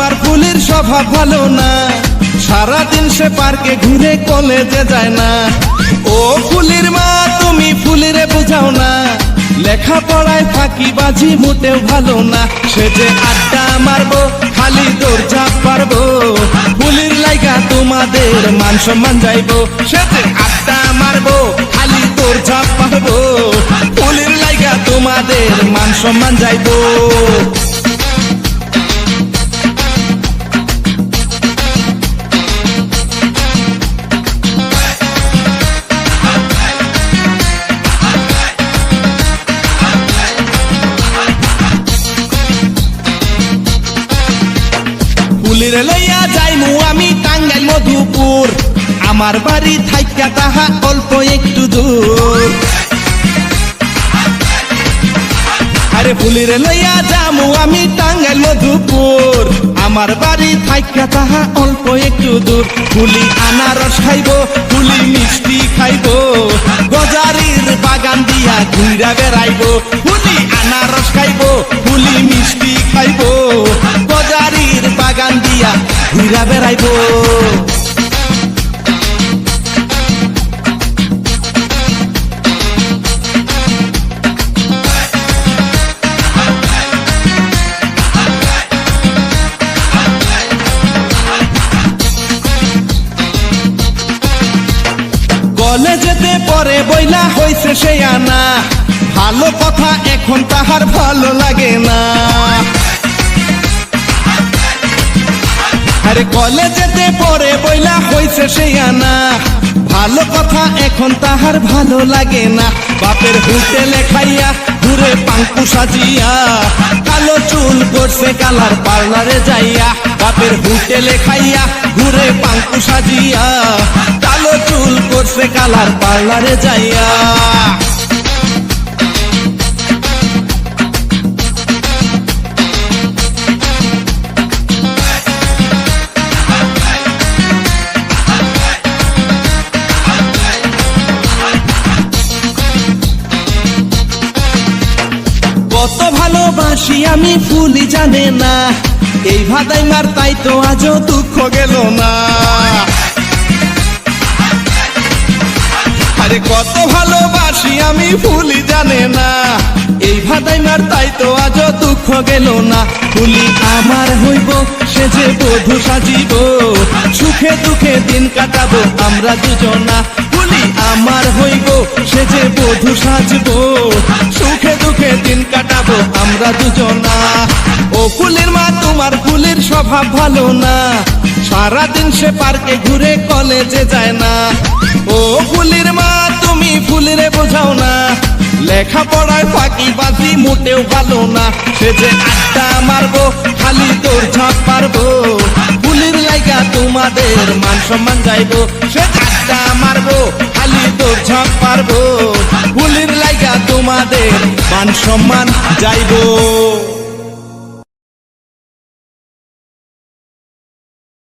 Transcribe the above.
তোমার ফুলের স্বভাব ভালো না, সারাদিন সে পার্কে ঘুরে কলেজে যায় না। ও ফুলের মা তুমি ফুলেরে বোঝাও না, লেখাপড়ায় ফাঁকিবাজি মোটেও ভালো না। সে যে আড্ডা মারবো খালি দৌড়ঝাঁপ পারবো, ফুলের লাইগা তোমাদের মান সম্মান যাইবো। সে যে আড্ডা মারবো খালি দৌড়ঝাঁপ পারবো, ফুলের লাইগা তোমাদের মান সম্মান যাইবো। ফুলের লইয়া যাইমু আমি টাঙ্গাইল মধুপুর, আমার বাড়ি থাইকা তাহা অল্প একটু দূর। আরে ফুলের লইয়া যামু আমি টাঙ্গাইল মধুপুর, আমার বাড়ি থাইকা তাহা অল্প একটু দূর। ফুলি আনারস খাইবো, ফুলি মিষ্টি খাইবো, গজারির বাগান দিয়া ঘুরা বেড়াইবো। ফুলি আনারস খাইবো, ফুলি মিষ্টি খাইবো, গজারির বাগান দিয়া ঘুরা বেড়াইবো। কলেজেতে পরে বইলা হইছে সে আনা, ভালো কথা এখন তাহার ভালো লাগে না। আরে কলেজেতে পরে বইলা হইছে সে আনা, ভালো কথা এখন তাহার ভালো লাগে না। বাপের হোটেলে খাইয়া ঘুরে পাঙ্কু সাজিয়া, কালো চুল করছে কালার পার্লারে যাইয়া। বাপের হোটেলে খাইয়া ঘুরে পাঙ্কু সাজিয়া, কালো চুল করছে কালার পার্লারে যাইয়া। কত ভালোবাসি আমি ফুলই জানে না, এই ভাদাই মার তাই তো আজও দুঃখ গেল না। আরে কত ভালোবাসি আমি ফুলই জানে না, এই ভাদাই মার তাই তো আজও দুঃখ গেল না। ফুলি আমার হইব সে যে বধূ সাজিব, সুখে দুঃখে দিন কাটাবো আমরা দুজনা। ফুলি আমার হইব সে যে বধূ সাজবো, সুখে দুঃখে দিন কাটাবো আমরা দুজনা। ও ফুলের মা তোমার ফুলের স্বভাব ভালো না, সারাদিন সে পার্কে ঘুরে কলেজে যায় না। ও ফুলের মা তুমি ফুলেরে বোঝাও না, লেখাপড়ায় ফাঁকিবাজি মোটেও ভালো না। সে যে আড্ডা মারবো খালি দৌড়ঝাঁপ পারবো, ফুলের লাইগা তোমাদের মান সম্মান যাইবো। সে আড্ডা মারবো খালি দৌড়ঝাঁপ পারবো, ফুলের লাইগা তোমাদের মান সম্মান যাইবো।